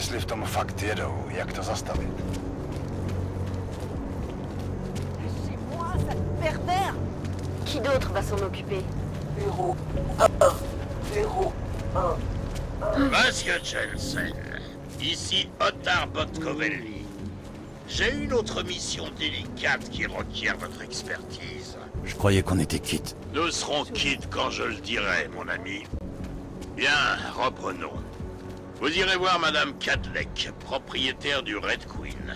Jestli v tom fakt jedou, jak to zastavit? C'est moi, sale pervers! Qui d'autre va s'en occuper? Monsieur Jensen, ici Ottar Botkovelli. J'ai une autre mission délicate qui requiert votre expertise. Je croyais qu'on était quittes. Nous serons quittes quand je le dirai, mon ami. Bien, reprenons. Vous irez voir Madame Cadleck, propriétaire du Red Queen.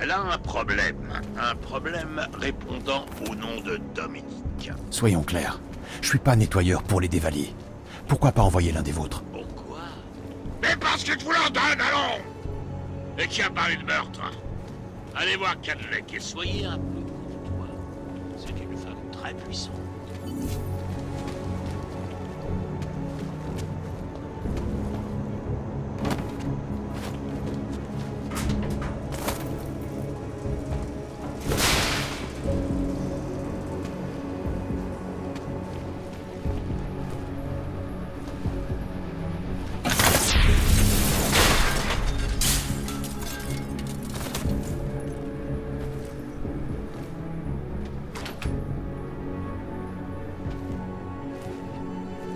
Elle a un problème répondant au nom de Dominique. Soyons clairs. Je suis pas nettoyeur pour les dévaliers. Pourquoi pas envoyer l'un des vôtres? Pourquoi? Mais parce que je vous l'ordonne, allons! Et qui a parlé de meurtre? Allez voir Cadleck et soyez un peu courtois. C'est une femme très puissante.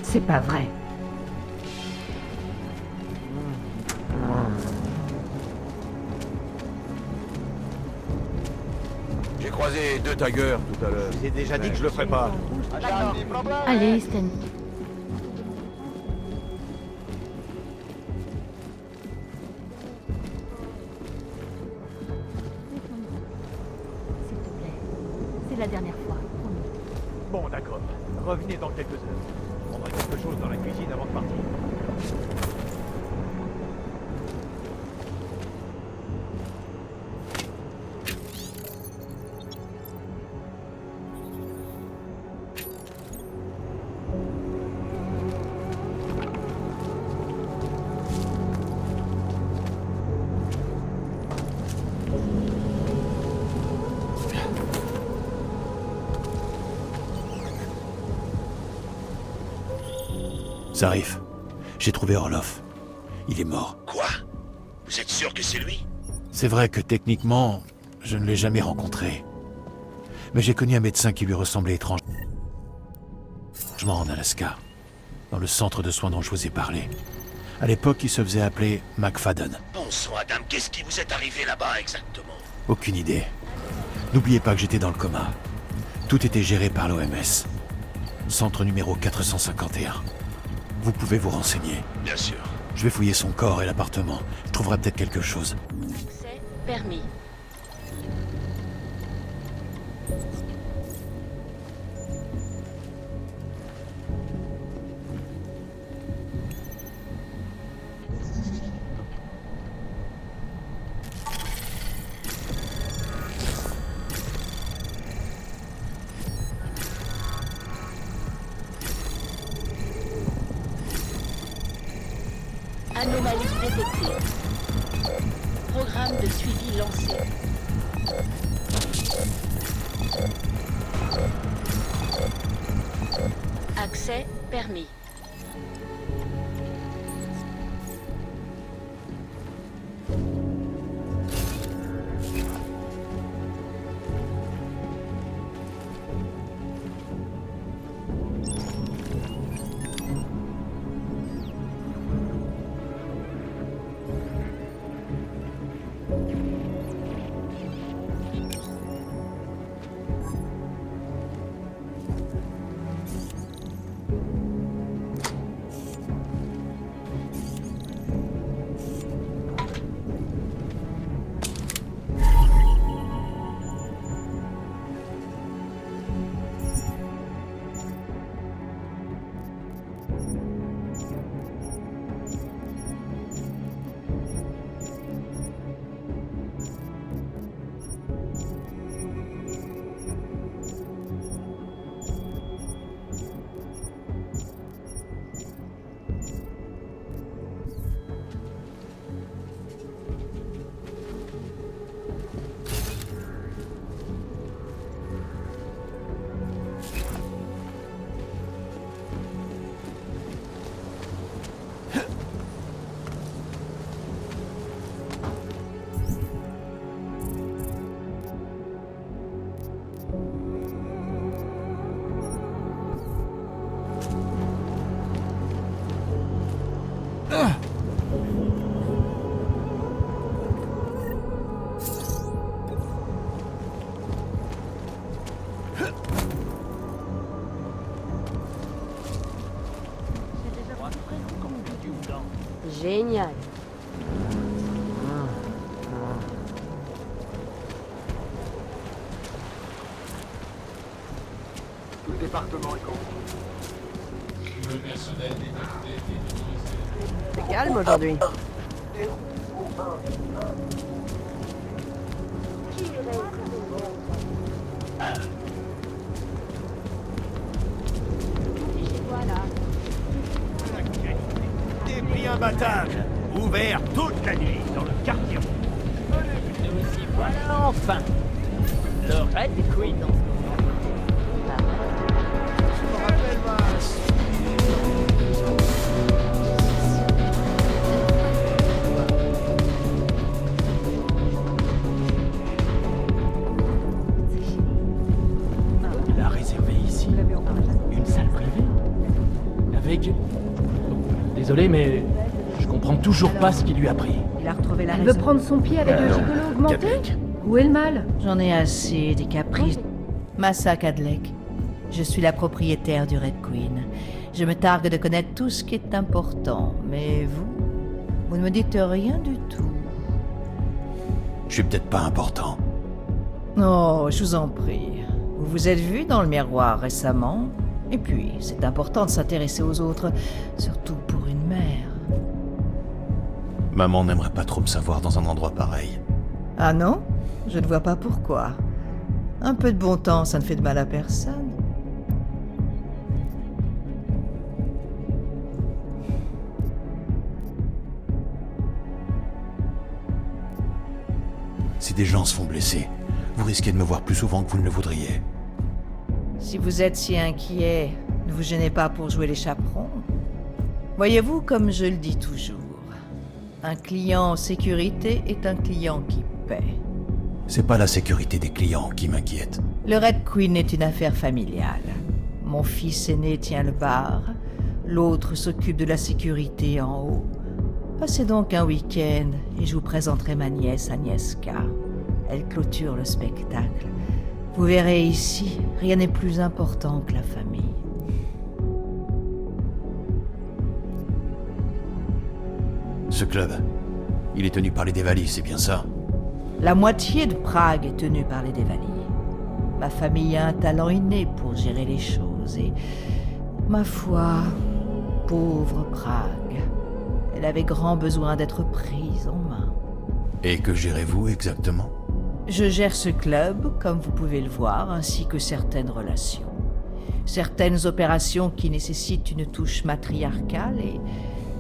C'est pas vrai. J'ai croisé 2 tigers tout à l'heure. J'ai déjà dit que je le ferais pas. Allez, Stanley. S'il te plaît. C'est la dernière fois. Promis. Bon, d'accord. Revenez dans quelques heures. Je prendrai quelque chose dans la cuisine avant de partir. Zarif, j'ai trouvé Orloff. Il est mort. Quoi? Vous êtes sûr que c'est lui? C'est vrai que techniquement, je ne l'ai jamais rencontré. Mais j'ai connu un médecin qui lui ressemblait étrangement en Alaska, dans le centre de soins dont je vous ai parlé. À l'époque, il se faisait appeler McFadden. Bon sang, Adam, qu'est-ce qui vous est arrivé là-bas exactement? Aucune idée. N'oubliez pas que j'étais dans le coma. Tout était géré par l'OMS. Centre numéro 451. Vous pouvez vous renseigner. Bien sûr. Je vais fouiller son corps et l'appartement. Je trouverai peut-être quelque chose. C'est permis. Anomalie détectée. Programme de suivi lancé. Accès permis. Génial. Tout le département est compris. C'est calme aujourd'hui. Des prix imbattables, ouvert toute la nuit dans le quartier. Nous y voilà enfin. Le Red Queen. Il a réservé ici une salle privée avec... Désolé, mais je comprends toujours pas ce qu'il lui a pris. Il a retrouvé la Elle veut raison. prendre son pied avec le gigolo augmenté? Cadlec. Où est le mal? J'en ai assez des caprices. Massa Cadlec. Je suis la propriétaire du Red Queen. Je me targue de connaître tout ce qui est important. Mais vous ne me dites rien du tout. Je suis peut-être pas important. Oh, je vous en prie. Vous vous êtes vu dans le miroir récemment? Et puis, c'est important de s'intéresser aux autres, surtout pour une mère. Maman n'aimerait pas trop me savoir dans un endroit pareil. Ah non? Je ne vois pas pourquoi. Un peu de bon temps, ça ne fait de mal à personne. Si des gens se font blesser, vous risquez de me voir plus souvent que vous ne le voudriez. Si vous êtes si inquiet, ne vous gênez pas pour jouer les chaperons. Voyez-vous, comme je le dis toujours, un client en sécurité est un client qui paie. C'est pas la sécurité des clients qui m'inquiète. Le Red Queen est une affaire familiale. Mon fils aîné tient le bar, l'autre s'occupe de la sécurité en haut. Passez donc un week-end et je vous présenterai ma nièce Agnieszka. Elle clôture le spectacle. Vous verrez ici, rien n'est plus important que la famille. Ce club, il est tenu par les Dévalis, c'est bien ça? La moitié de Prague est tenue par les Dévalis. Ma famille a un talent inné pour gérer les choses et, ma foi, pauvre Prague, elle avait grand besoin d'être prise en main. Et que gérez-vous exactement? Je gère ce club, comme vous pouvez le voir, ainsi que certaines relations. Certaines opérations qui nécessitent une touche matriarcale et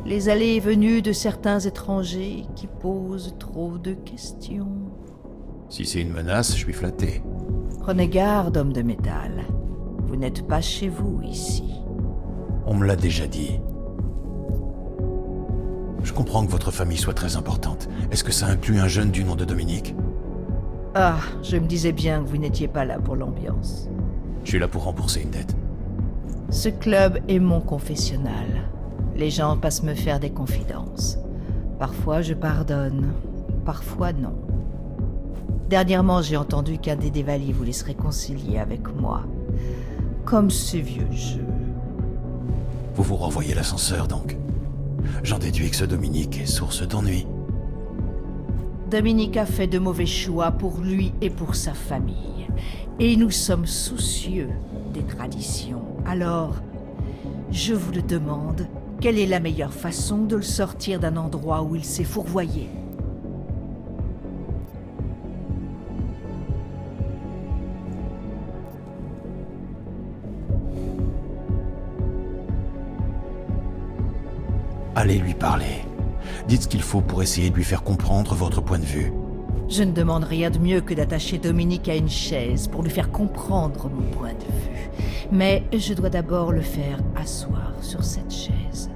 les allées et venues de certains étrangers qui posent trop de questions. Si c'est une menace, je suis flatté. Prenez garde, homme de métal. Vous n'êtes pas chez vous ici. On me l'a déjà dit. Je comprends que votre famille soit très importante. Est-ce que ça inclut un jeune du nom de Dominique? Ah, je me disais bien que vous n'étiez pas là pour l'ambiance. Je suis là pour rembourser une dette. Ce club est mon confessionnal. Les gens passent me faire des confidences. Parfois je pardonne, parfois non. Dernièrement, j'ai entendu qu'un des Dévalis voulait se réconcilier avec moi. Comme ce vieux jeu. Vous vous renvoyez l'ascenseur, donc. J'en déduis que ce Dominique est source d'ennui. Dominique a fait de mauvais choix pour lui et pour sa famille. Et nous sommes soucieux des traditions. Alors, je vous le demande, quelle est la meilleure façon de le sortir d'un endroit où il s'est fourvoyé ? Allez lui parler. Dites ce qu'il faut pour essayer de lui faire comprendre votre point de vue. Je ne demande rien de mieux que d'attacher Dominique à une chaise pour lui faire comprendre mon point de vue. Mais je dois d'abord le faire asseoir sur cette chaise.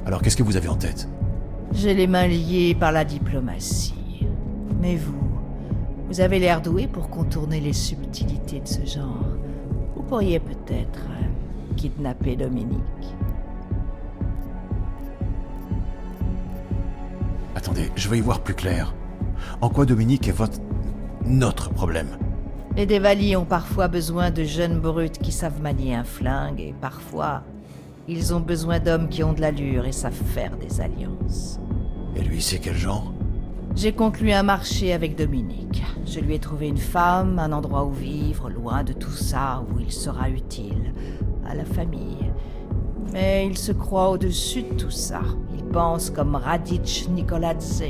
Alors qu'est-ce que vous avez en tête? J'ai les mains liées par la diplomatie. Mais vous avez l'air doué pour contourner les subtilités de ce genre. Vous pourriez peut-être kidnapper Dominique. Attendez, je veux y voir plus clair. En quoi Dominique est notre problème? Les Dévalis ont parfois besoin de jeunes brutes qui savent manier un flingue et parfois Ils ont besoin d'hommes qui ont de l'allure et savent faire des alliances. Et lui, c'est quel genre? J'ai conclu un marché avec Dominique. Je lui ai trouvé une femme, un endroit où vivre, loin de tout ça, où il sera utile à la famille. Mais il se croit au-dessus de tout ça. Il pense comme Radic Nikoladze.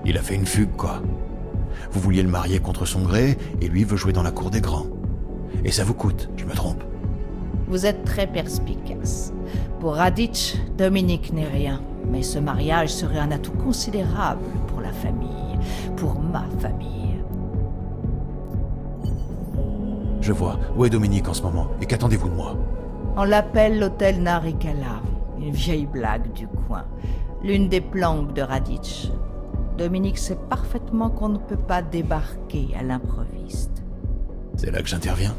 Il a fait une fugue, quoi. Vous vouliez le marier contre son gré, et lui veut jouer dans la cour des grands. Et ça vous coûte, je me trompe. Vous êtes très perspicace. Pour Radic, Dominique n'est rien. Mais ce mariage serait un atout considérable pour la famille, pour ma famille. Je vois. Où est Dominique en ce moment? Et qu'attendez-vous de moi? On l'appelle l'hôtel Narikala, une vieille blague du coin. L'une des planques de Radic. Dominique sait parfaitement qu'on ne peut pas débarquer à l'improviste. C'est là que j'interviens.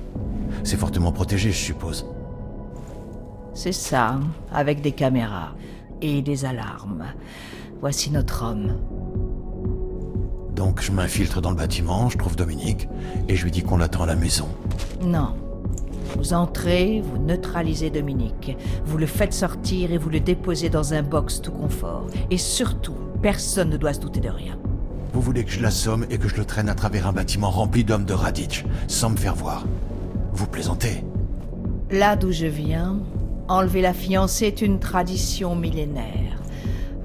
C'est fortement protégé, je suppose. C'est ça, avec des caméras et des alarmes. Voici notre homme. Donc je m'infiltre dans le bâtiment, je trouve Dominique, et je lui dis qu'on l'attend à la maison. Non. Vous entrez, vous neutralisez Dominique, vous le faites sortir et vous le déposez dans un box tout confort. Et surtout, personne ne doit se douter de rien. Vous voulez que je l'assomme et que je le traîne à travers un bâtiment rempli d'hommes de Radic, sans me faire voir? Vous plaisantez? Là d'où je viens, enlever la fiancée est une tradition millénaire.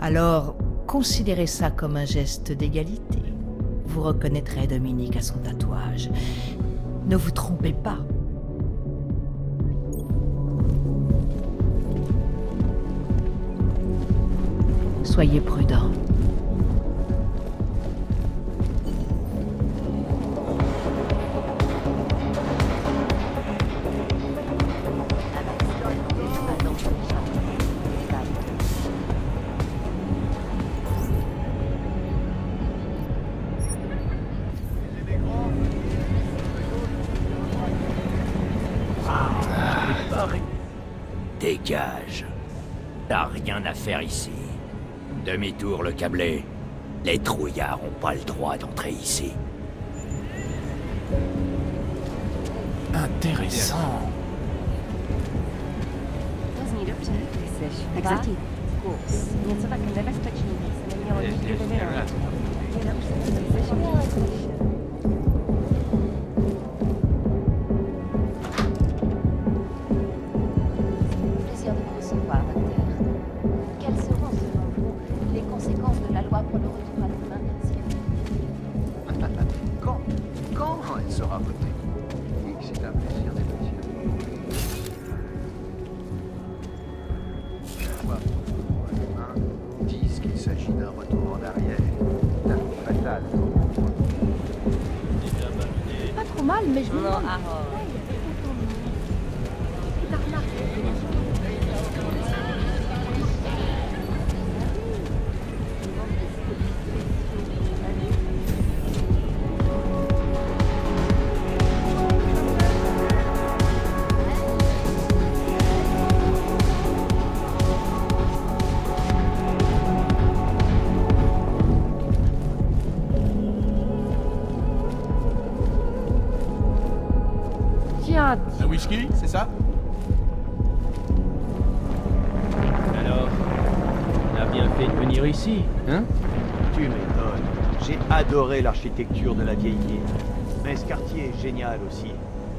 Alors, considérez ça comme un geste d'égalité. Vous reconnaîtrez Dominique à son tatouage. Ne vous trompez pas. Soyez prudents. Dégage. T'as rien à faire ici. Demi-tour le câblé. Les trouillards ont pas le droit d'entrer ici. Intéressant. Plaisir de vous recevoir, docteur. Quelles seront, selon vous, les conséquences de la loi pour le retour à l'humain, Quand elle sera votée? Oui, c'est un plaisir d'écouter. La loi pour le retour à l'humain disent qu'il s'agit d'un retour en arrière, d'un coup fatal. Pas trop mal, mais je me demande... Tiens, Un whisky, c'est ça? Alors, on a bien fait de venir ici, hein? Tu m'étonnes. J'ai adoré l'architecture de la vieille ville. Mais ce quartier est génial aussi,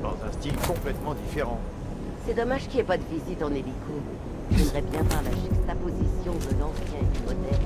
dans un style complètement différent. C'est dommage qu'il n'y ait pas de visite en hélico. J'aimerais bien voir la juxtaposition de l'ancien et du moderne.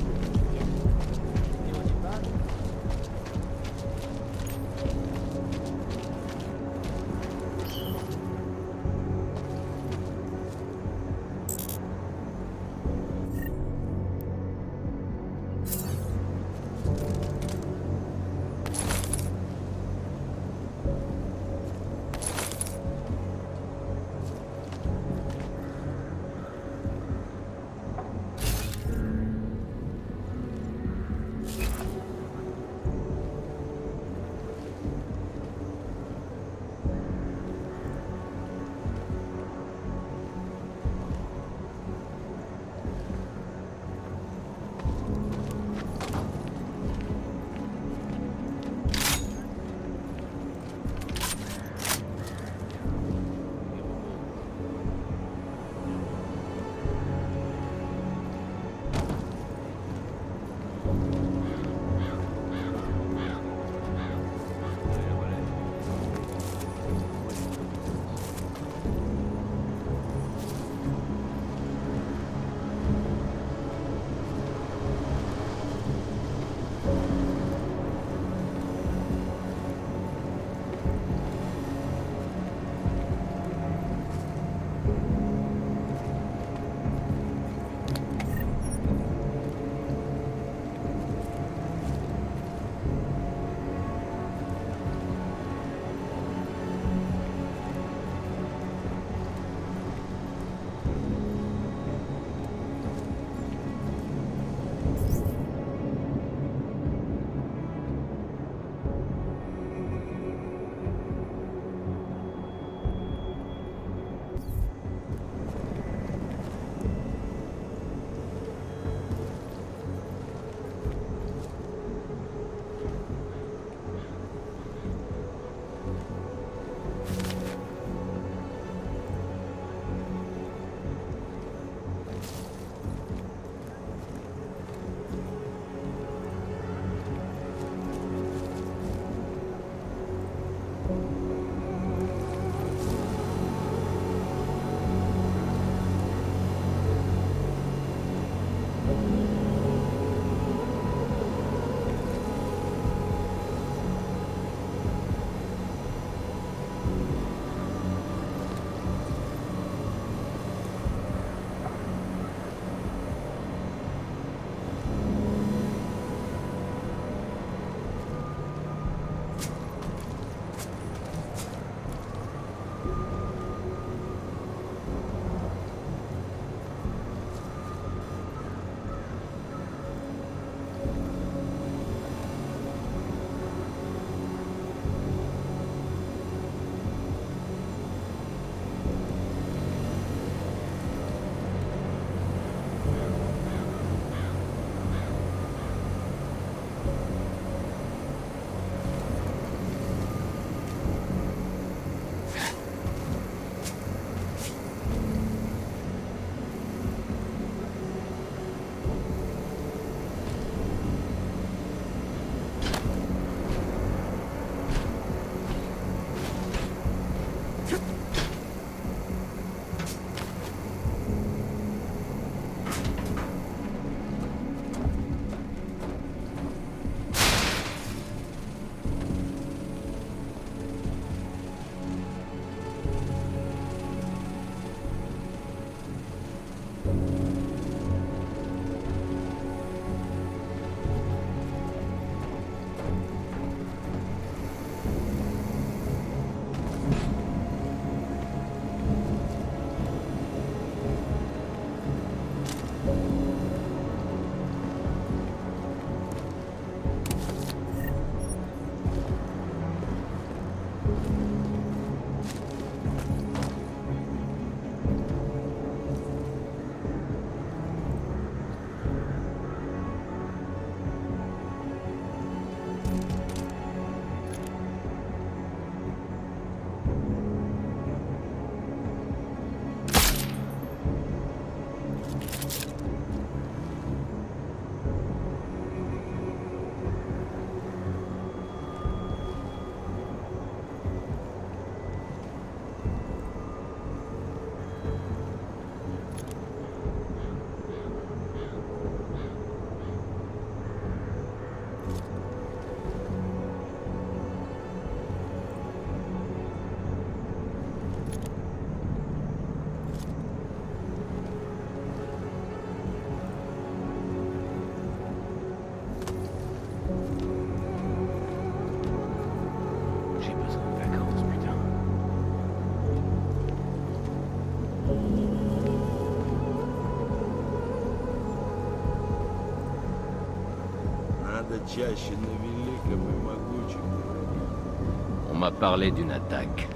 On m'a parlé d'une attaque.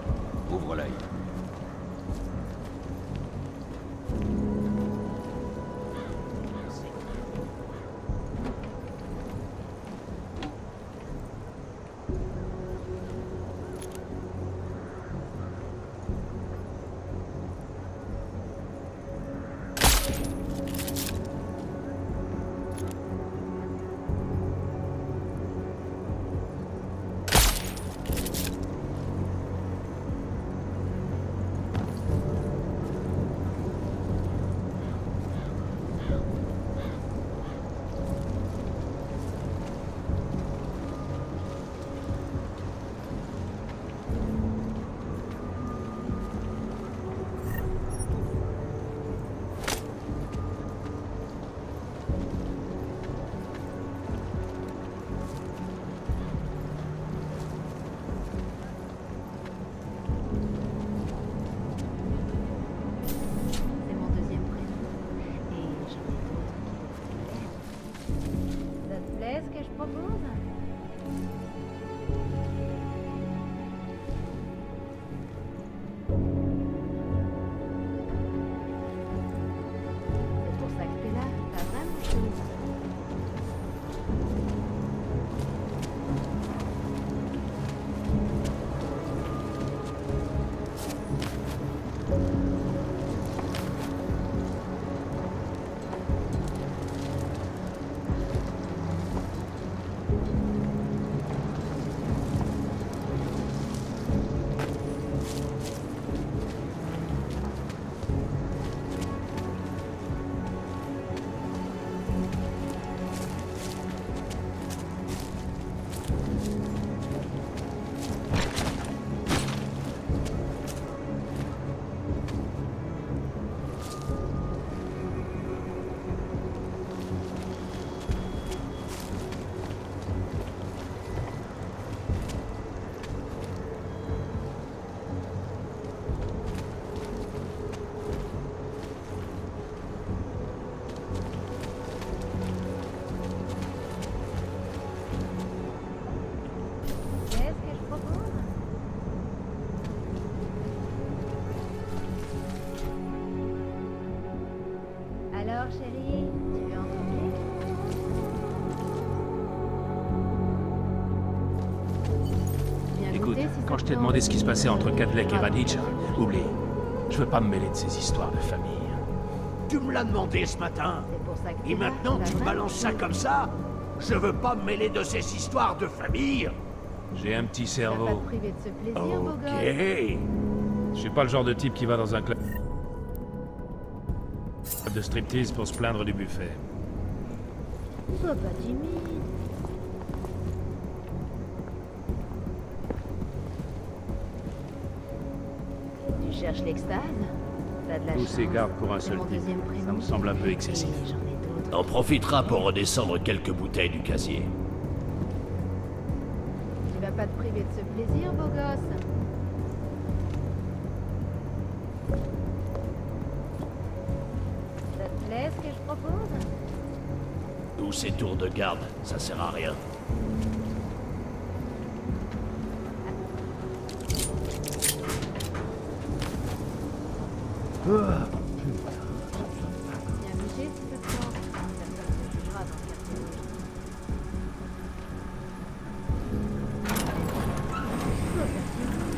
Ouvre l'œil. C'est mon deuxième prénom. Et j'en ai d'autres qui devraient plaire. Ça te plaît ce que je propose? C'est pour ça que t'es là, t'as vraiment chose. Qu'est-ce que je propose? Alors, chérie, tu veux en croquer? Viens Écoute, goûter si ça quand je te t'ai tente. demandé ce qui se passait entre Kadlec et Raditch, oublie. Je veux pas me mêler de ces histoires de famille. Tu me l'as demandé ce matin. C'est pour ça que t'es Et là, maintenant, c'est tu pas vrai? balances ça comme ça? Je veux pas me mêler de ces histoires de famille. J'ai un petit Tu vas pas cerveau. te priver de ce plaisir, beau gosse. Ok. Je suis pas le genre de type qui va dans un club de striptease pour se plaindre du buffet. Sois pas timide. Tu cherches l'extase? T'as de la Tous chance. ces gardes pour un C'est seul mon type. deuxième prénom. Ça me semble un peu excessif. Et j'en ai d'autres. On profitera pour redescendre quelques bouteilles du casier. Tu vas pas te priver de ce plaisir, beau gosse. Ça te plaît ce que je propose? Tous ces tours de garde, ça sert à rien. Viens bouger si ça te tente. Ça te bougera dans le quartier rouge. Sois pas timide.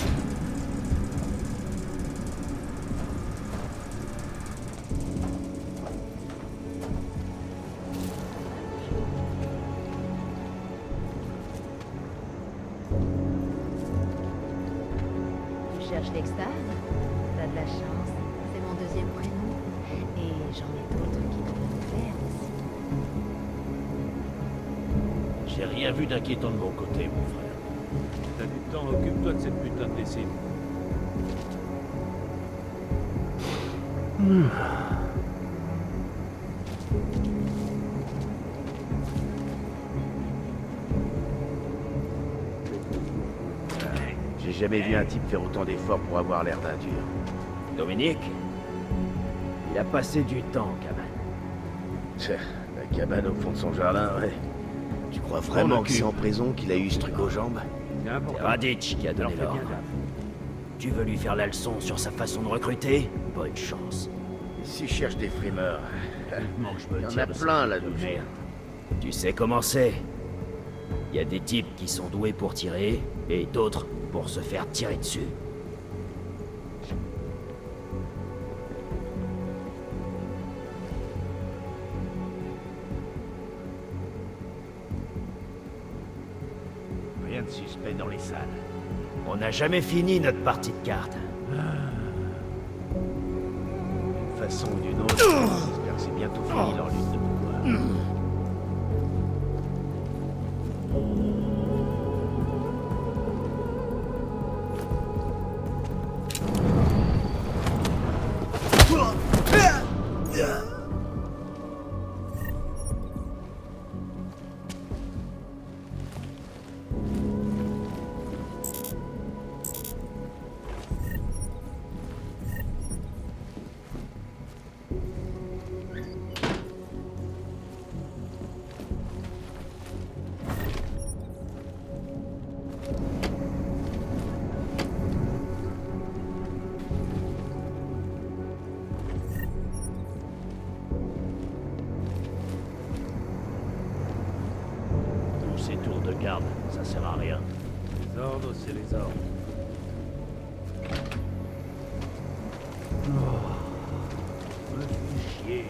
Tu cherches l'extase? T'as de la chance. C'est mon deuxième prénom. Et j'en ai d'autres qui devraient te plaire aussi. J'ai rien vu d'inquiétant de mon côté, mon frère. T'as du temps, occupe-toi de cette putain de lessive. J'ai jamais vu un type faire autant d'efforts pour avoir l'air d'un dur. Dominique, il a passé du temps en cabane. Tchè, la cabane au fond de son jardin, ouais. Tu crois vraiment que c'est en prison qu'il a eu ce truc aux jambes? C'est Raditch qui a donné l'ordre. Tu veux lui faire la leçon sur sa façon de recruter? Bonne chance. S'il cherche des frimeurs, Je me il y en tire a de plein ça. là-dedans. Tu sais comment c'est. Il y a des types qui sont doués pour tirer, et d'autres pour se faire tirer dessus. Rien de suspect dans les salles. On n'a jamais fini notre partie de cartes. D'une façon ou d'une autre, j'espère que c'est bientôt fini leur lutte de pouvoir. Tous ces tours de garde, ça sert à rien. Les ordres, c'est les ordres. Me fais chier.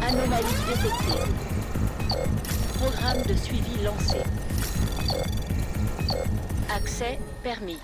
Anomalie détectée. Programme de suivi lancé. Accès permis.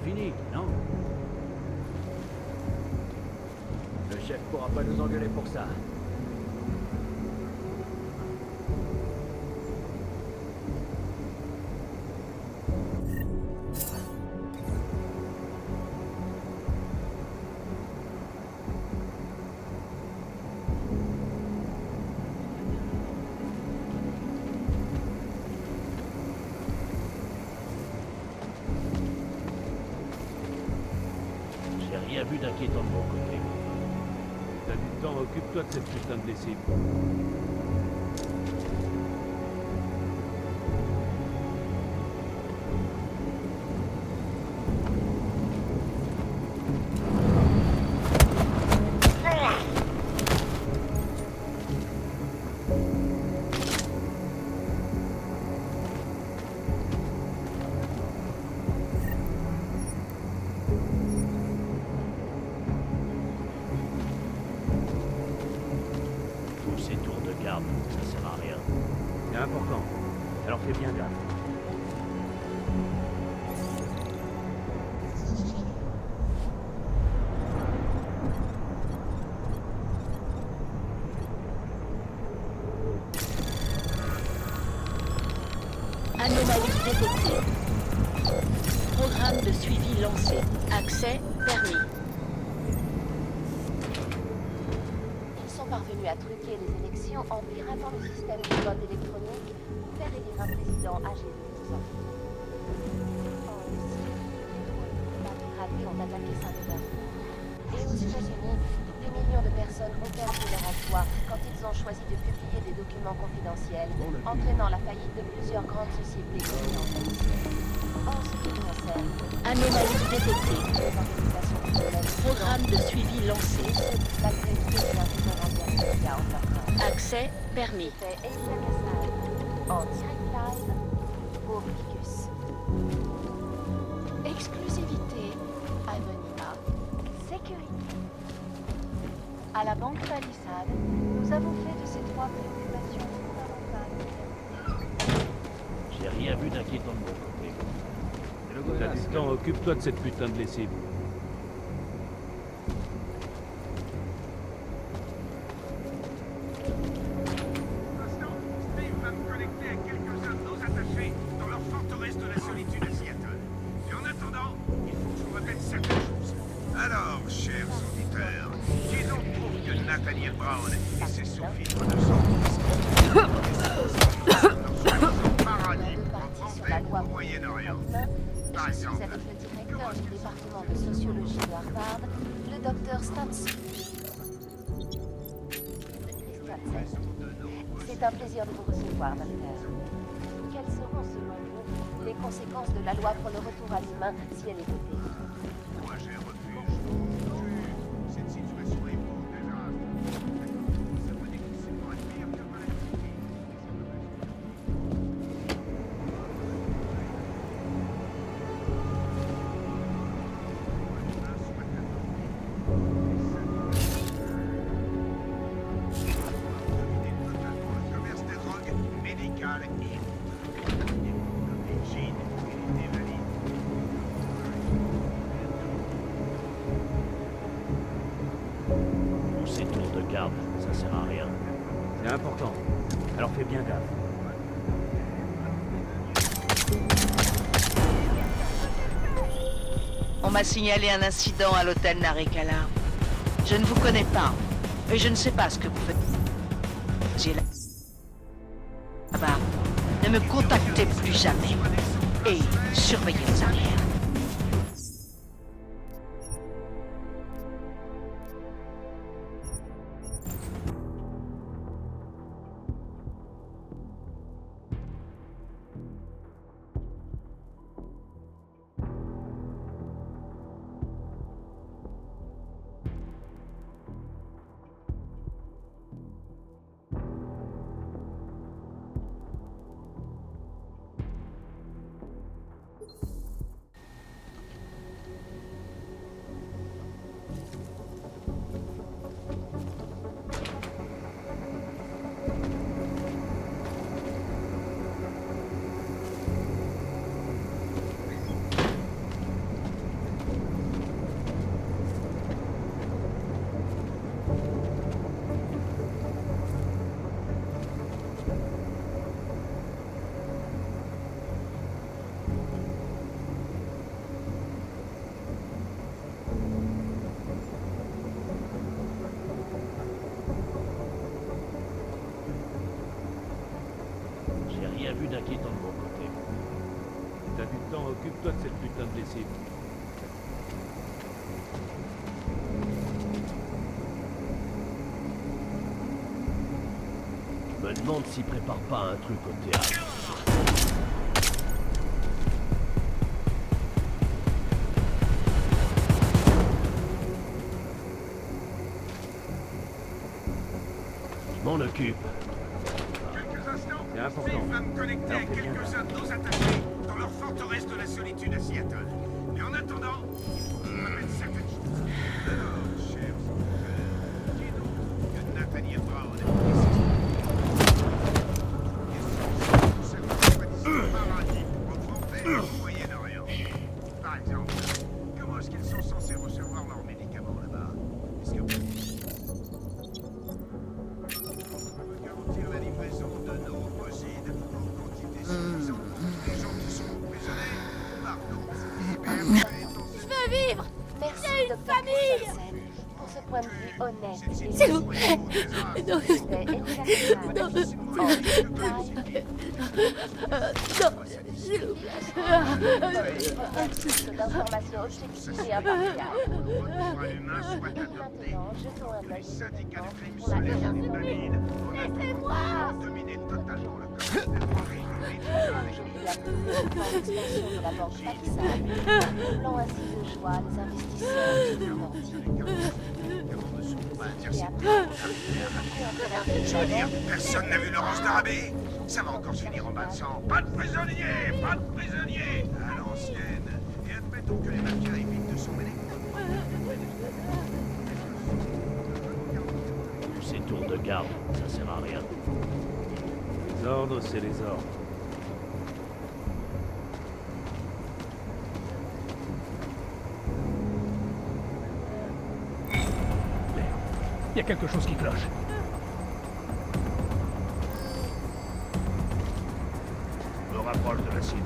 Fini, non? Le chef pourra pas nous engueuler pour ça. rien vu d'inquiétant de mon côté. T'as du temps, occupe-toi de cette putain de lessive. Ces tours de garde, ça sert à rien. C'est important. Alors fais bien gaffe. Anomalie détectée. Programme de suivi lancé. Accès permis. Ils sont parvenus à truquer les élections en piratant le système de vote électronique pour faire élire un président âgé de 12 ans. Les piratés ont attaqué Saint-Pétersbourg. Et aux États-Unis, des millions de personnes ont perdu leur emploi quand ils ont choisi de publier des documents confidentiels, entraînant la faillite de plusieurs grandes sociétés occidentales. En ce qui concerne Anomalie détectée. les organisations culturelles, Programme de suivi lancé. malgré tous les référentiels médias en leur Accès permis. C'était Elia Cassal, en direct live pour Vicus. Exclusivité, anonymat, sécurité. À la Banque Palisade, nous avons fait de ces trois préoccupations fondamentales. J'ai rien vu d'inquiétant de mon côté. T'as du temps, occupe-toi de cette putain de lessive. Steve va me connecter à quelques-uns de nos attachés dans leur forteresse de la solitude à Seattle. Et en attendant, il faut que je vous répète certaines choses. Alors, chers auditeurs, qui donc trouve que Nathaniel Brown et ses sous-fifres de sang paradis en paix au Moyen-Orient? Par Je suis exemple, avec le directeur du département de sociologie de Harvard, le docteur Stanson. C'est un plaisir de vous recevoir, docteur. Quelles seront, selon vous, les conséquences de la loi pour le retour à l'humain si elle est votée? moi j'ai refuge. Cette situation est pour déjà. Ça veut dire que c'est pour être pire que le commerce des drogues médicales et Chine, unité valide. Ces tours de garde, ça sert à rien. C'est important. Alors fais bien gaffe. On m'a signalé un incident à l'hôtel Narikala. Je ne vous connais pas, et je ne sais pas ce que vous faites. J'ai là-bas. Ne me contactez plus jamais. Et surveillez vos arrières. J'ai rien vu d'inquiétant de mon côté. T'as du temps, occupe-toi de cette putain de lessive. demande s'il prépare pas un truc au théâtre. Je m'en occupe. Quelques instants, C'est important. Steve va me connecter Alors, avec fais bien. quelques-uns de nos attachés dans leur forteresse de la solitude à Seattle. Et en attendant, il faut qu'ils remettent certaines choses. Alors, chers enfants, qui donc que Nathaniel Brown a précisé. Cette expédition maritime regroupée au Moyen-Orient. Par exemple, comment est-ce qu'ils sont censés recevoir leurs médicaments là-bas? Est-ce que garantir la livraison de neuroposides en quantité suffisante pour les gens qui sont emprisonnés? Pardon. Je veux vivre. Merci, Dr. Christensen, pour ce point de vue honnête et S'il vous plaît. Non, C'était Elisa non, Cassal, en direct live. non, s'il vous plaît. Source d'informations objectives et impartiales. Maintenant, jetons un œil immédiatement pour la Laissez-moi. Dominer totalement le corps. Aujourd'hui, à cause du plan d'expansion de la banque Paxal, doublant ainsi de joie les investisseurs du monde entier. Et après, Je veux dire, personne n'a vu Laurence d'Arabie? Ça va encore se finir en bas de sang. Pas de prisonniers! Pas de prisonniers! À l'ancienne. Et admettons que les mafias évitent de s'en mêler. Ces tours de garde, ça sert à rien. Les ordres, c'est les ordres. Il y a quelque chose qui cloche. Je me rapproche de la cible.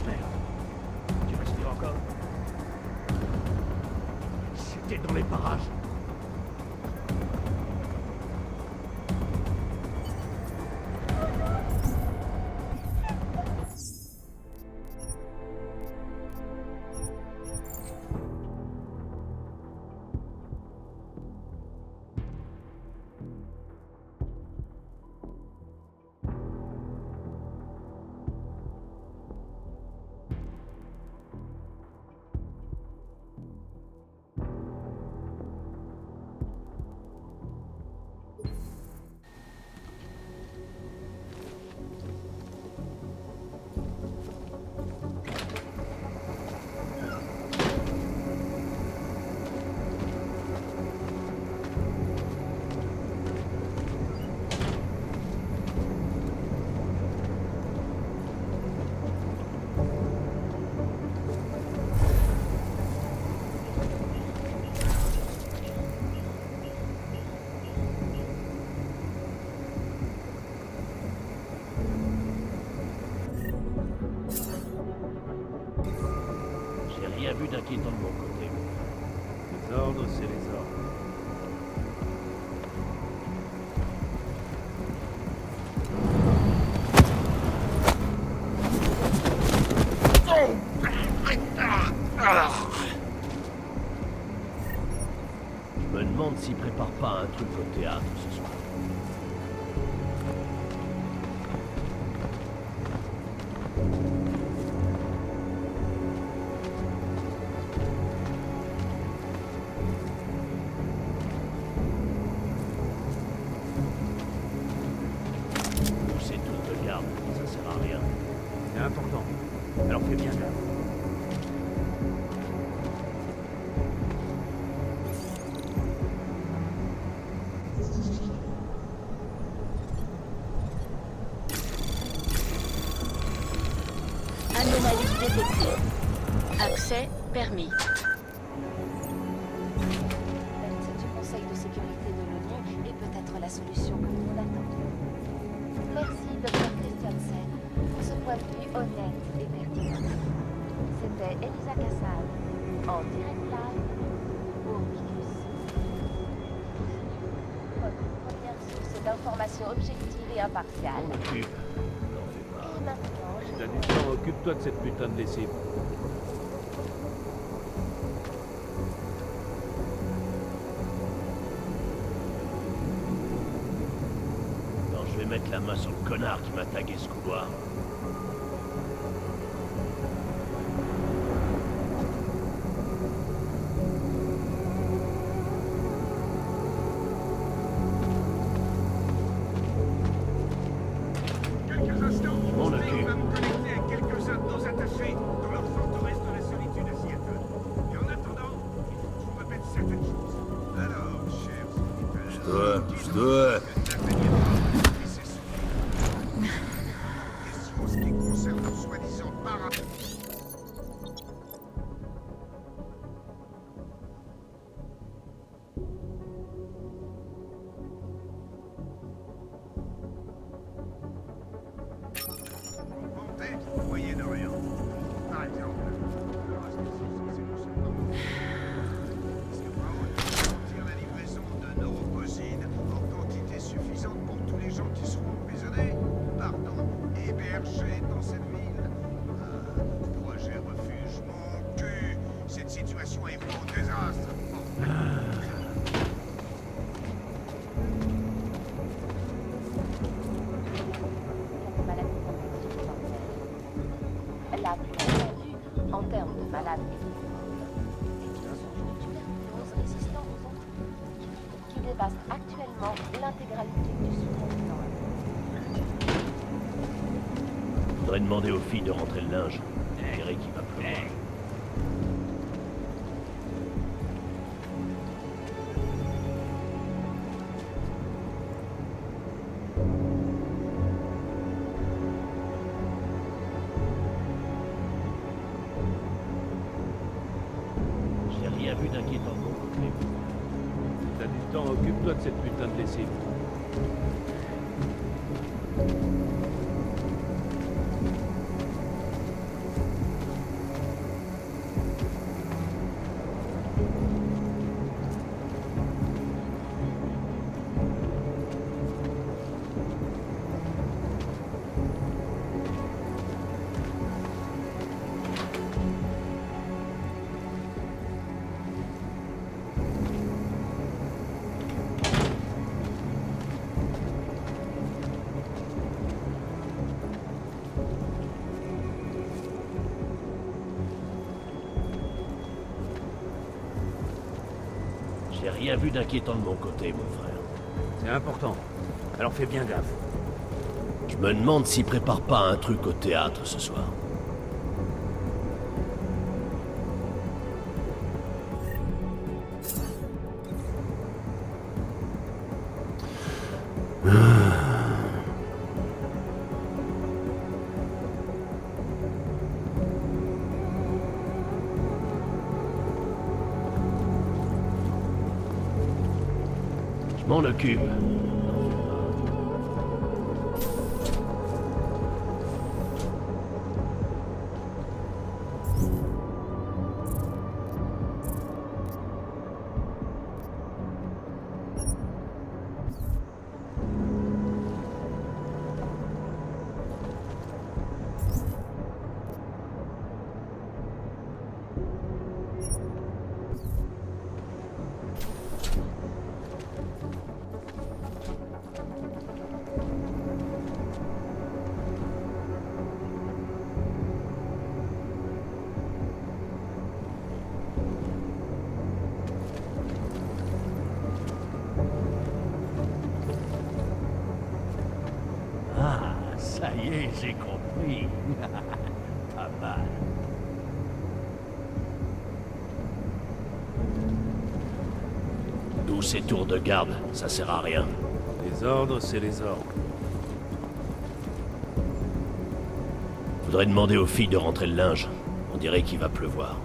Merde. Tu respires encore? C'était dans les parages. Rien vu d'inquiétant de mon côté. Les ordres, c'est les ordres. Je me demande s'il prépare pas un truc au théâtre ce soir. Ces tours de garde, ça sert à rien. C'est important. Alors fais bien gaffe. Anomalie détectée. Accès permis. L'alerte du Conseil de sécurité de l'ONU est peut-être la solution que nous attendons. Merci, Dr. Christensen, pour ce point de vue honnête et pertinent. C'était Elisa Cassal, en direct live au Minus. Votre première source d'informations objectives et impartiales. M'en occupe. N'en fais pas. Et maintenant, je T'as du temps, occupe-toi de cette putain de lessive. Alors je vais mettre la main sur le connard qui m'a tagué ce couloir. Quelques instants, Je m'en je occupe. vais me connecter à quelques-uns de nos attachés dans leur forteresse de la solitude à Seattle. Et en attendant, il faut que je vous répète certaines choses. Alors, chers auditeurs, Je dois. question en ce qui concerne leur soi-disant para... vantait au Moyen-Orient. Par exemple. Alors, est-ce qu'ils sont censés nous surprendre? Est-ce que Brown garantir la livraison de neuroposine en quantité suffisante pour tous les gens qui seront emprisonnés? Pardon, hébergés dans cette ville? Projet refuge, mon cul! Cette situation est vraiment un désastre. Bon. La plus répandue en termes de malades et qui sont tuberculose résistants aux antibiotiques, qui dépasse actuellement l'intégralité du sous-continent. Faudrait demander aux filles de rentrer le linge. On dirait qu'il va pleuvoir. J'ai rien vu d'inquiétant de mon côté. T'as du temps, occupe-toi de cette putain de lessive. J'ai rien vu d'inquiétant de mon côté, mon frère. C'est important. Alors fais bien gaffe. Je me demande s'ils préparent pas un truc au théâtre ce soir. Je m'en occupe. Ah, ça y est, j'ai compris. Pas mal. D'où ces tours de garde, ça sert à rien. Les ordres, c'est les ordres. Faudrait demander aux filles de rentrer le linge. On dirait qu'il va pleuvoir.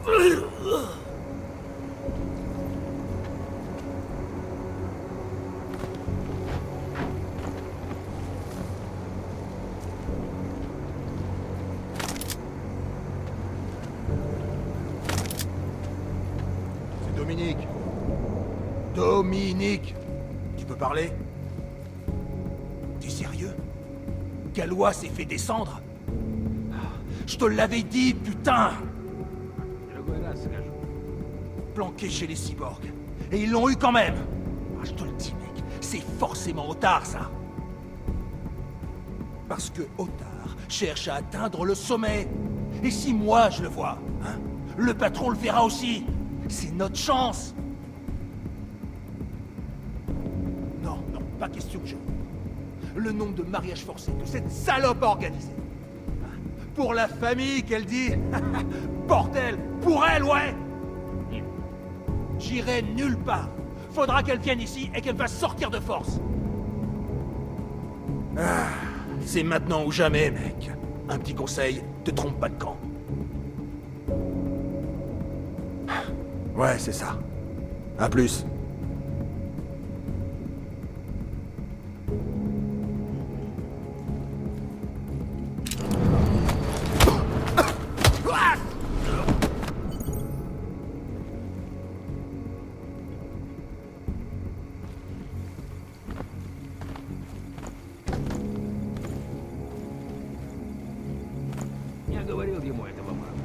C'est Dominique. Dominique! Tu peux parler? T'es sérieux? Galois s'est fait descendre? Je te l'avais dit, putain! Planqué chez les cyborgs. Et ils l'ont eu quand même! Je te le dis, mec, c'est forcément Otard, ça! Parce que Otard cherche à atteindre le sommet. Et si moi je le vois, hein, le patron le verra aussi. C'est notre chance. Non, non, pas question que je... Le nombre de mariages forcés que cette salope a organisé. Hein, pour la famille qu'elle dit. Bordel, pour elle, ouais. J'irai nulle part. Faudra qu'elle vienne ici et qu'elle fasse sortir de force. Ah, c'est maintenant ou jamais, mec. Un petit conseil, te trompe pas de camp. Ouais, c'est ça. À plus. Я говорил ему этого мало.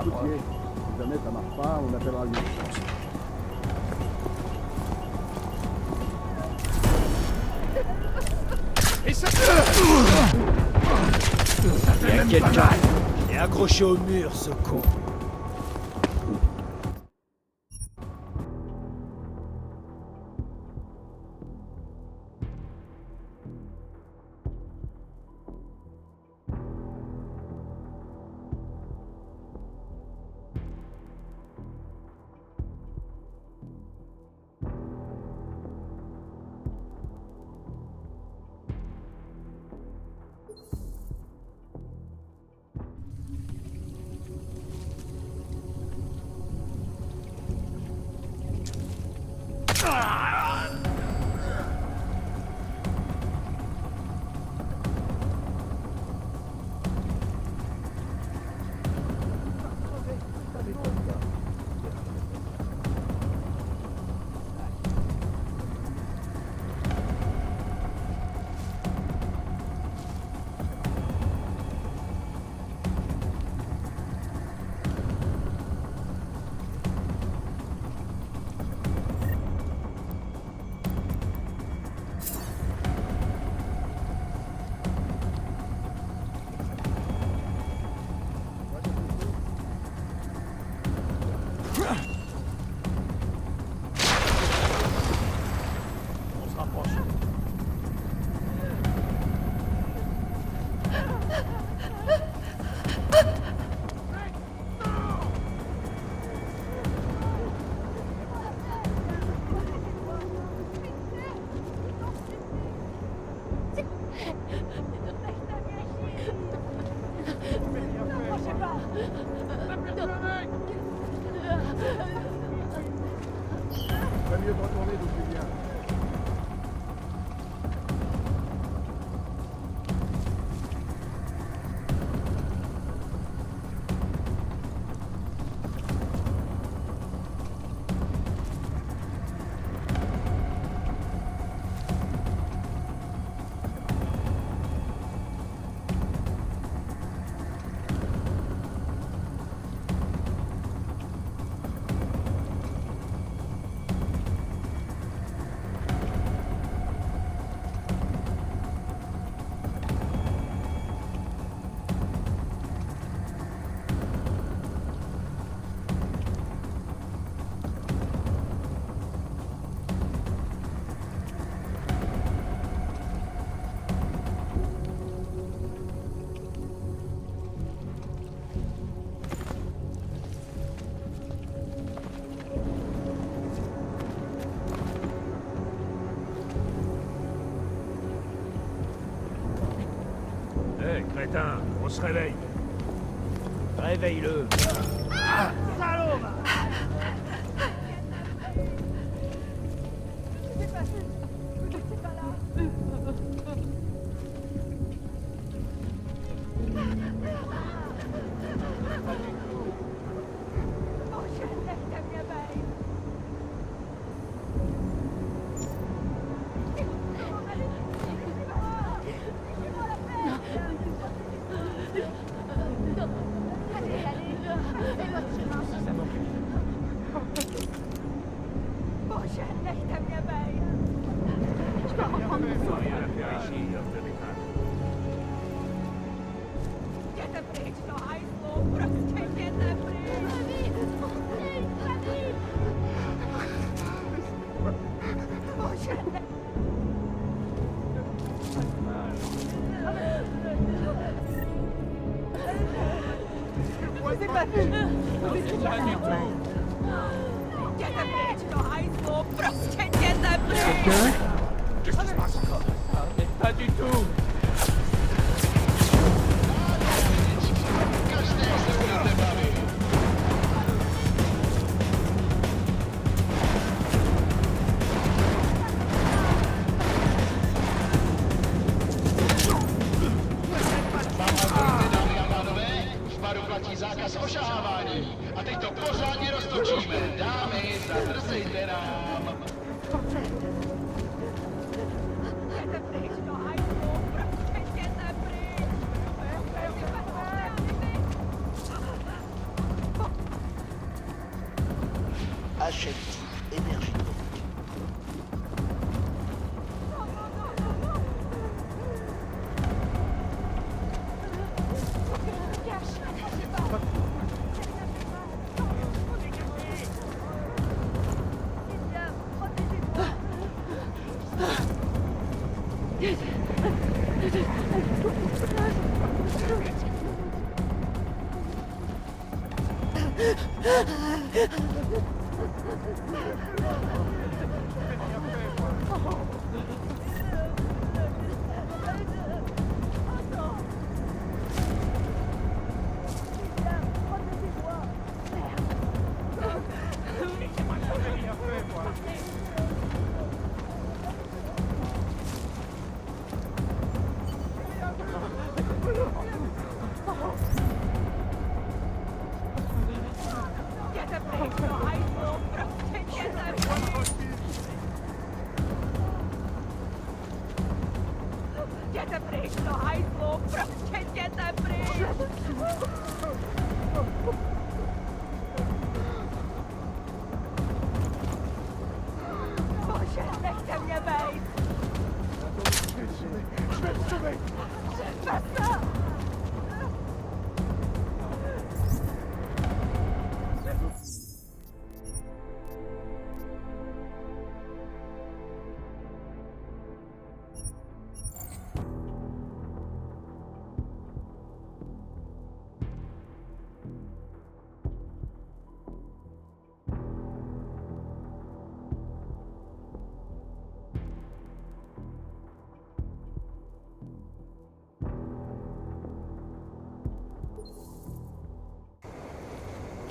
Si jamais ça marche pas, on appellera l'urgence. Et ça... Il y a quelqu'un. Il est accroché au mur, ce con. Hé, crétin, on se réveille. Réveille-le. Salaud! Pas du tout. Platí zákaz ošahávání. A teď to pořádně roztočíme. Dámy, zadrsejte nám.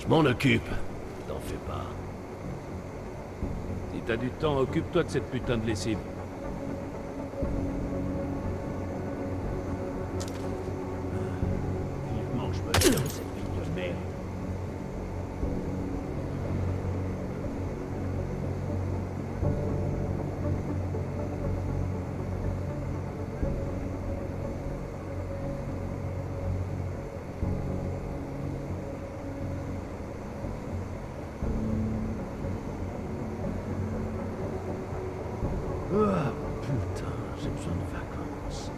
Je m'en occupe. T'en fais pas. Si t'as du temps, occupe-toi de cette putain de lessive. Vivement, je me lève de cette ville de merde. Ah, putain, j'ai besoin de vacances.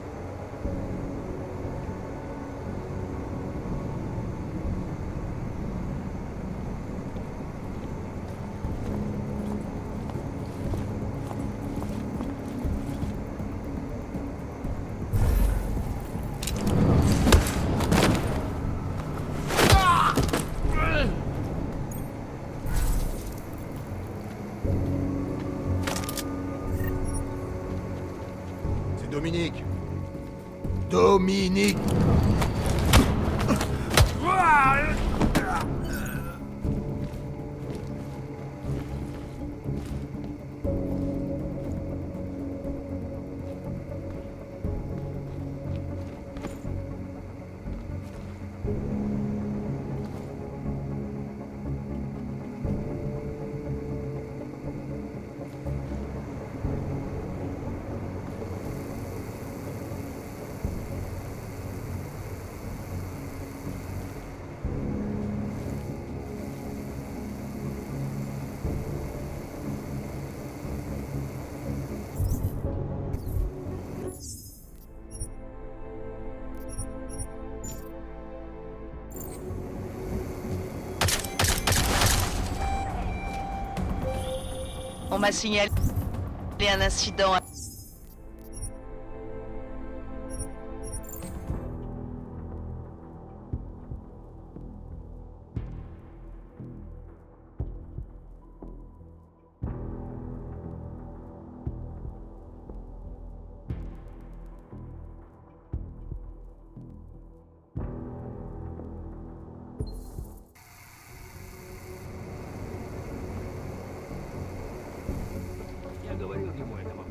Dominique. Dominique. On m'a signalé un incident. Я говорил ему этого.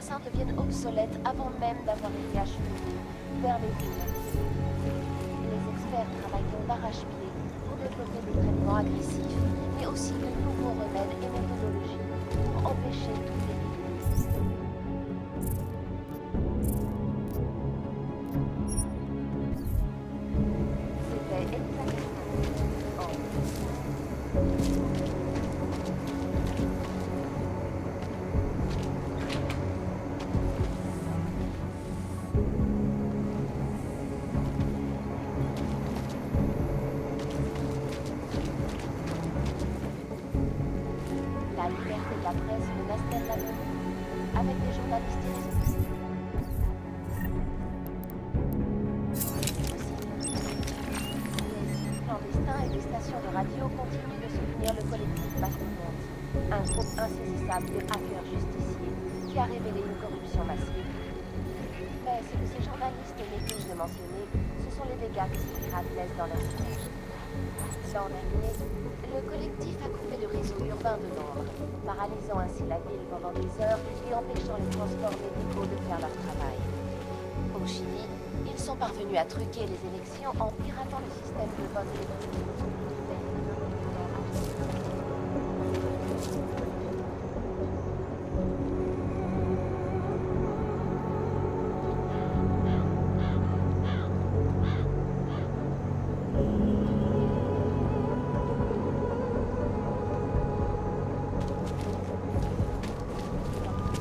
vaccins deviennent obsolètes avant même d'avoir été acheminés vers les villes. Les experts travaillent donc d'arrache-pied pour développer des traitements agressifs, mais aussi de nouveaux remèdes et méthodologies pour empêcher toute épidémie. C'était exactement la liberté de la presse menace-t-elle l'avenir avec des journalistes irrésistibles? Les clandestins et des stations de radio continuent de soutenir le collectif Mastodonte, un groupe insaisissable de hackers justiciers qui a révélé une corruption massive. Mais ce que ces journalistes négligent de mentionner, ce sont les dégâts que ces pirates laissent dans leur siège. L'an dernier, le collectif a coupé le réseau urbain de Londres, paralysant ainsi la ville pendant des heures et empêchant les transports médicaux de faire leur travail. Au Chili, ils sont parvenus à truquer les élections en piratant le système de vote électronique.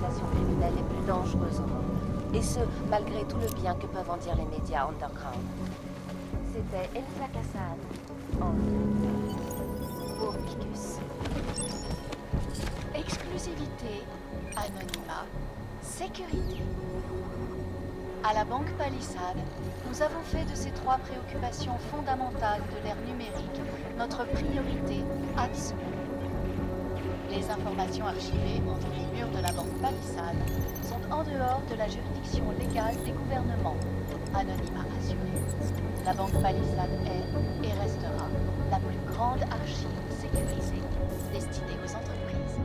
L'organisation criminelle est plus dangereuse au monde. Et ce, malgré tout le bien que peuvent en dire les médias underground. C'était Elsa Kassan, pour Picus. Exclusivité, anonymat, sécurité. À la Banque Palisade, nous avons fait de ces trois préoccupations fondamentales de l'ère numérique notre priorité absolue. Les informations archivées entre les murs de la Banque Palisade sont en dehors de la juridiction légale des gouvernements. Anonymat assuré. La Banque Palisade est et restera la plus grande archive sécurisée destinée aux entreprises.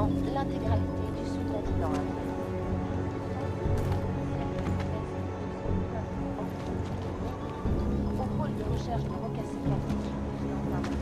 maintenant l'intégralité du sous-continent indien. Au pôle de recherche de Rocassica, géant marin.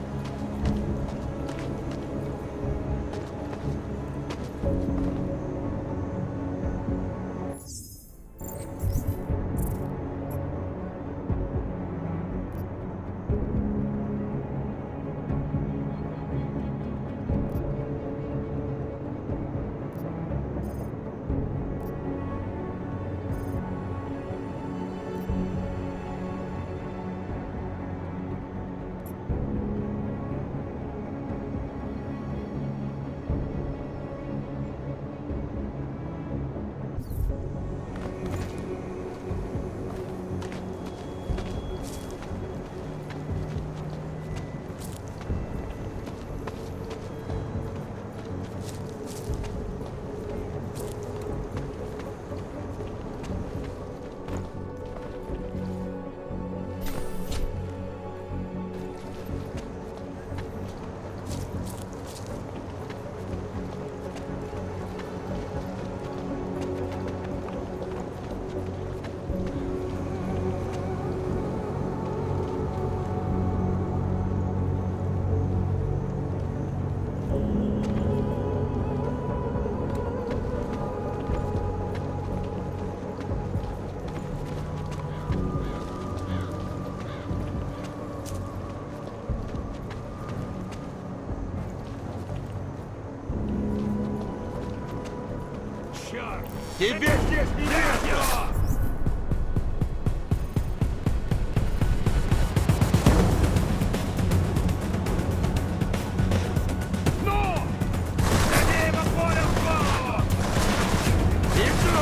Тебе здесь не место! Ну! Забей его полем в голову! Иду!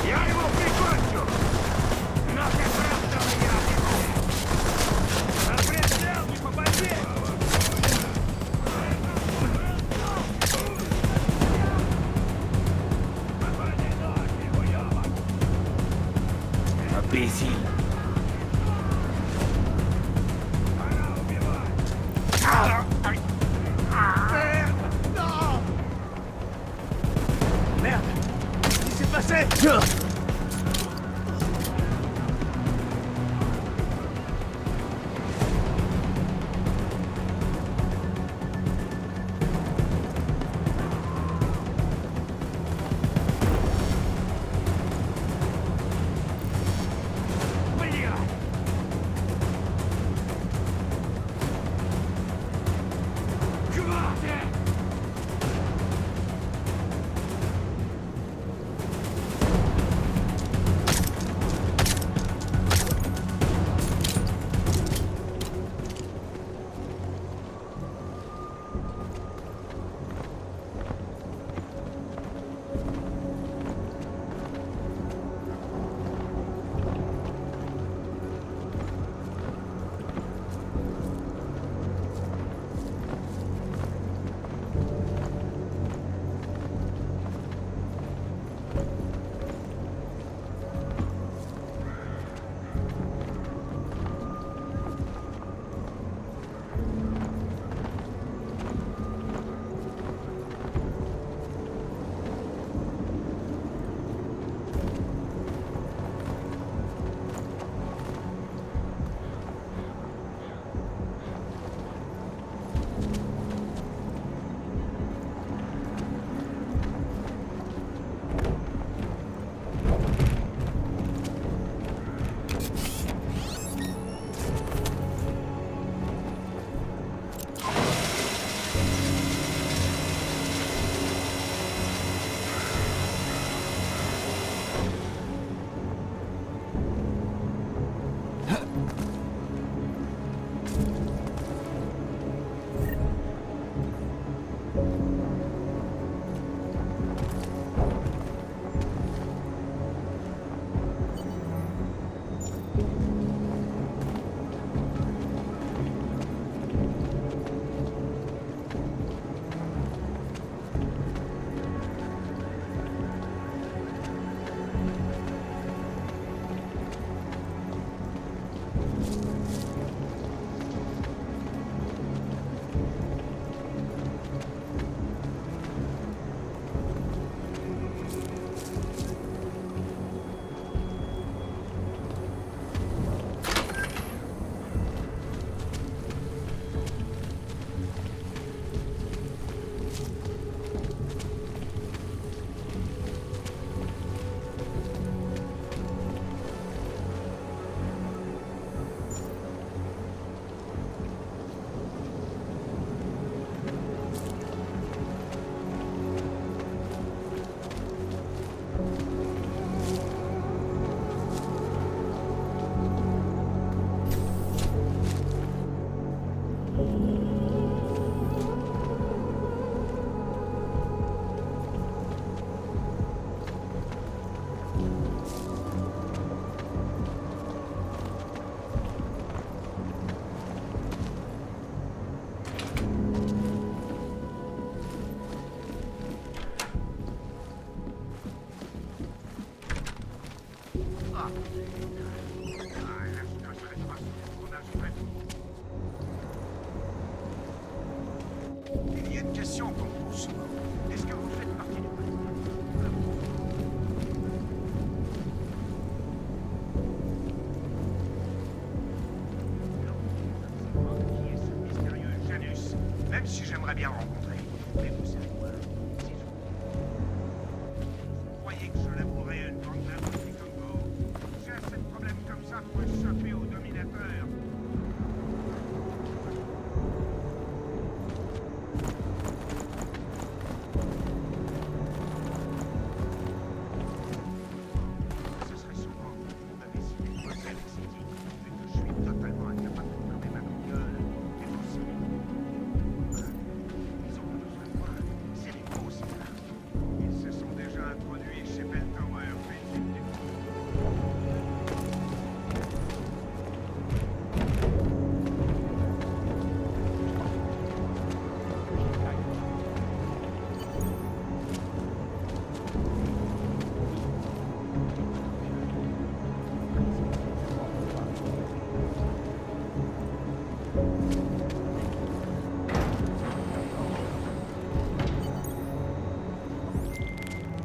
Я его прикончу! Нахрен правда я! Прицел, не попади! Imbécile. Merde! Qu'est-ce qui s'est passé? Il y a une question qu'on me pose souvent. Est-ce que vous faites partie du qui est ce mystérieux Janus? Même si j'aimerais bien le rencontrer. Mais vous savez quoi? Si vous croyez que je l'avouerai une bande d'abrutis comme vous? J'ai assez de problèmes comme ça pour échapper au dominateur. Ce serait sûrement mon imbécile et celle qui s'est dit, vu que je suis totalement incapable de fermer ma gueule, et aussi. Ils ont besoin de moi, c'est les fausses là. Ils se sont déjà introduits chez Beltower,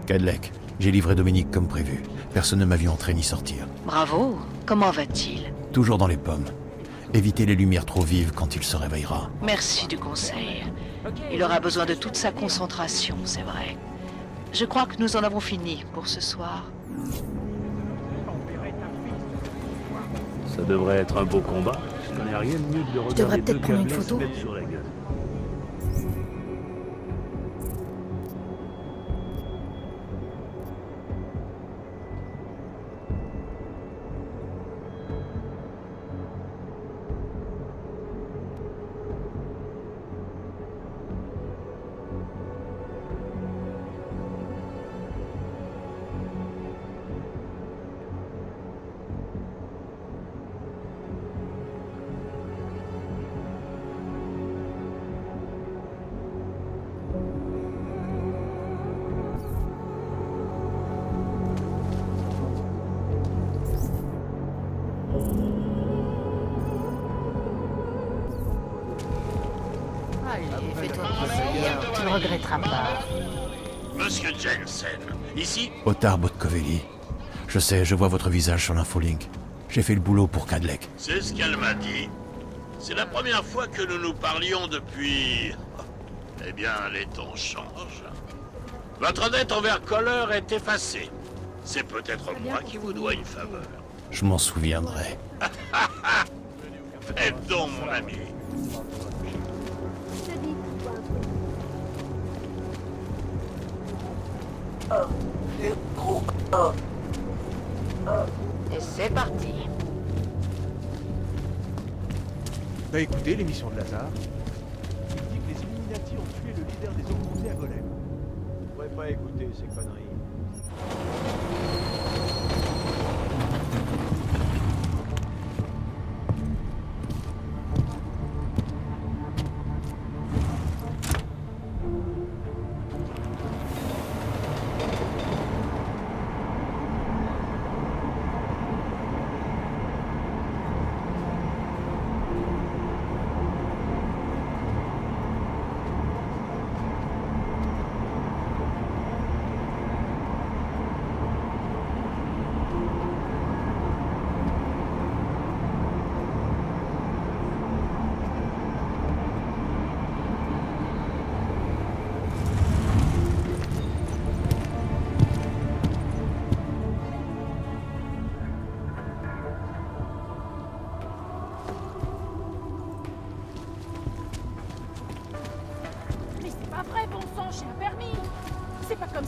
Cadlec, j'ai livré Dominique comme prévu. Personne ne m'a vu entrer ni sortir. Bravo. Comment va-t-il? Toujours dans les pommes. Évitez les lumières trop vives quand il se réveillera. Merci du conseil. Il aura besoin de toute sa concentration, c'est vrai. Je crois que nous en avons fini pour ce soir. Ça devrait être un beau combat. Je connais rien de mieux que de regarder deux câblés se mettre sur la gueule. Allez, fais-toi plaisir, tu ne regretteras pas. Monsieur Jensen, ici? Otar Botkovelli. Je sais, je vois votre visage sur l'infolink. J'ai fait le boulot pour Cadlec. C'est ce qu'elle m'a dit. C'est la première fois que nous nous parlions depuis... Eh bien, les temps changent. Votre dette envers Kohler est effacée. C'est peut-être moi qui vous dois une faveur. Je m'en souviendrai. Faites donc, mon ami. Et c'est parti. T'as écouté l'émission de Lazare? Il dit que les Illuminati ont tué le leader des Augmentés à Golem. Je pourrais pas écouter ces conneries.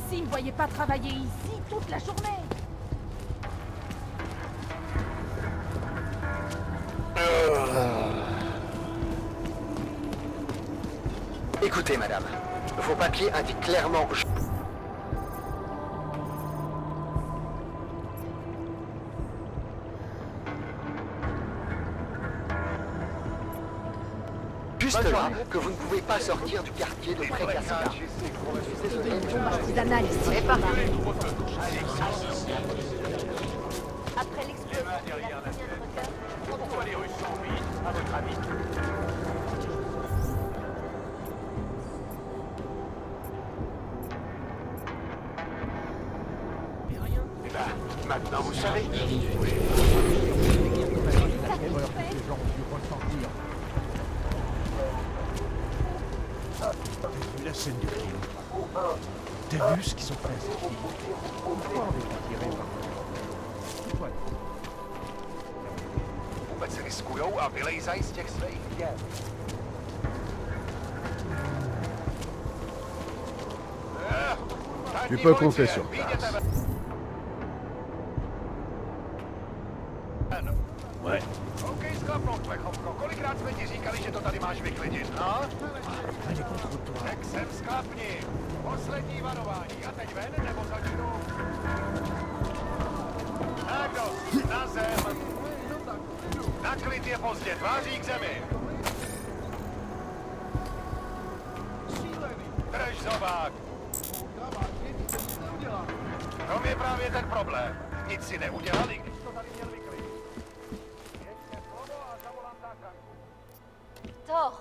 S'il ne voyait pas travailler ici toute la journée. Écoutez, madame, vos papiers indiquent clairement... Juste là, que vous ne pouvez pas sortir du quartier de Prekaska. Artisanal ici. C'est parti. ben, maintenant vous savez. La terreur que ces gens ont dû ressentir. T'as vu la scène du crime? T'as vu ce qu'ils ont fait à cette fille? Pourquoi on est attiré par voilà. Vůbec se riskujou a vylejzají z těch svých děl. Tu peux compter sur place. Ouais. OK, sklapnout, plechovko. Kolikrát jsme ti říkali, že to tady máš vyklidit, no? Tak sem sklapni. Poslední varování. A teď ven, nebo začnu? Tak dost, na zem. Na klid je pozdě, tváří k zemi. Drž zobák. To je právě ten problém. Nic si neudělali, když to tady měl vyklidit. Thor,